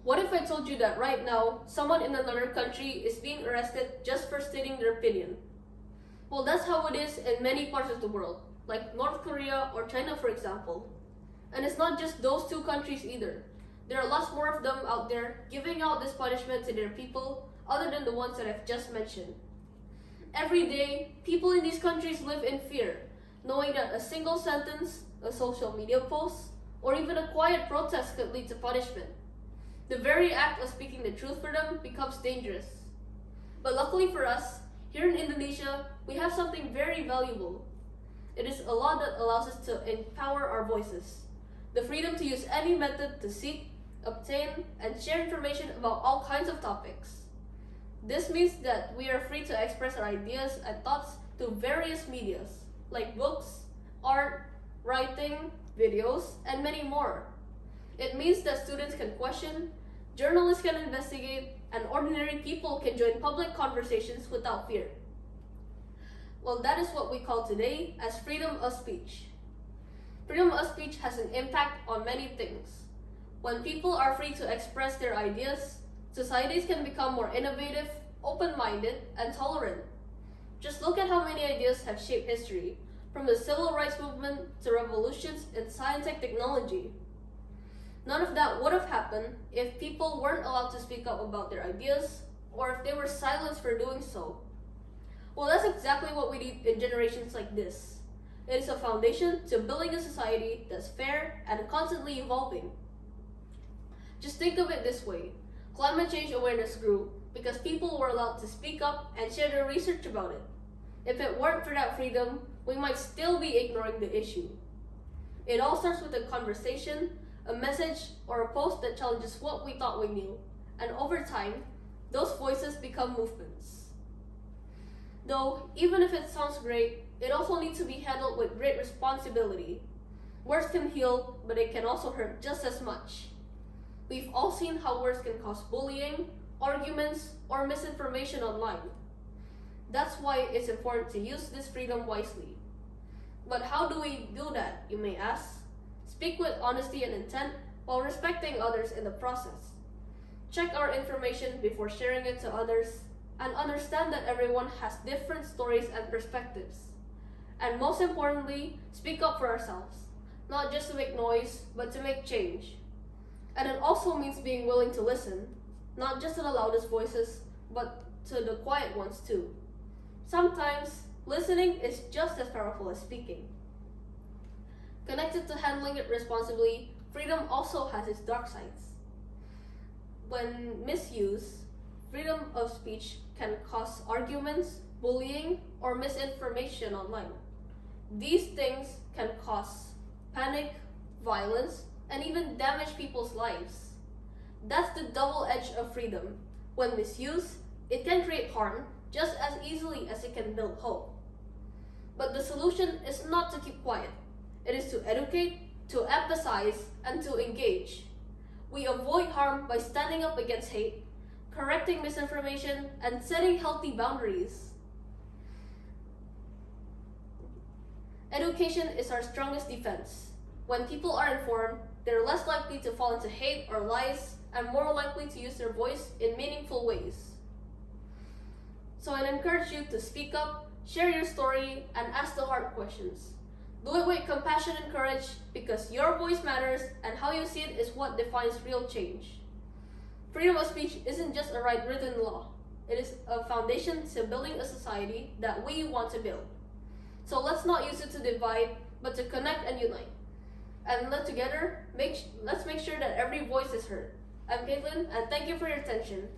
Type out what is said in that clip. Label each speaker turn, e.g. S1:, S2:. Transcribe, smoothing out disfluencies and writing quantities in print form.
S1: What if I told you that right now, someone in another country is being arrested just for stating their opinion? Well, that's how it is in many parts of the world, like North Korea or China, for example. And it's not just those two countries either. There are lots more of them out there giving out this punishment to their people, other than the ones that I've just mentioned. Every day, people in these countries live in fear, knowing that a single sentence, a social media post, or even a quiet protest could lead to punishment. The very act of speaking the truth for them becomes dangerous. But luckily for us, here in Indonesia, we have something very valuable. It is a law that allows us to empower our voices. The freedom to use any method to seek, obtain, and share information about all kinds of topics. This means that we are free to express our ideas and thoughts through various medias, like books, art, writing, videos, and many more. It means that students can question, journalists can investigate, and ordinary people can join public conversations without fear. Well, that is what we call today as freedom of speech. Freedom of speech has an impact on many things. When people are free to express their ideas, societies can become more innovative, open-minded, and tolerant. Just look at how many ideas have shaped history, from the civil rights movement to revolutions in science and technology. None of that would have happened if people weren't allowed to speak up about their ideas, or if they were silenced for doing so. Well, that's exactly what we need in generations like this. It is a foundation to building a society that's fair and constantly evolving. Just think of it this way. Climate change awareness grew because people were allowed to speak up and share their research about it. If it weren't for that freedom, we might still be ignoring the issue. It all starts with a conversation, a message, or a post that challenges what we thought we knew, and over time, those voices become movements. Though, even if it sounds great, it also needs to be handled with great responsibility. Words can heal, but it can also hurt just as much. We've all seen how words can cause bullying, arguments, or misinformation online. That's why it's important to use this freedom wisely. But how do we do that, you may ask? Speak with honesty and intent while respecting others in the process. Check our information before sharing it to others, and understand that everyone has different stories and perspectives. And most importantly, speak up for ourselves, not just to make noise, but to make change. And it also means being willing to listen, not just to the loudest voices, but to the quiet ones too. Sometimes, listening is just as powerful as speaking. Connected to handling it responsibly, freedom also has its dark sides. When misused, freedom of speech can cause arguments, bullying, or misinformation online. These things can cause panic, violence, and even damage people's lives. That's the double edge of freedom. When misused, it can create harm just as easily as it can build hope. But the solution is not to keep quiet. It is to educate, to emphasize, and to engage. We avoid harm by standing up against hate, correcting misinformation, and setting healthy boundaries. Education is our strongest defense. When people are informed, they're less likely to fall into hate or lies, and more likely to use their voice in meaningful ways. So I encourage you to speak up, share your story, and ask the hard questions. Do it with compassion and courage, because your voice matters and how you see it is what defines real change. Freedom of speech isn't just a right written law. It is a foundation to building a society that we want to build. So let's not use it to divide, but to connect and unite. And let's make sure that every voice is heard. I'm Caitlynn, and thank you for your attention.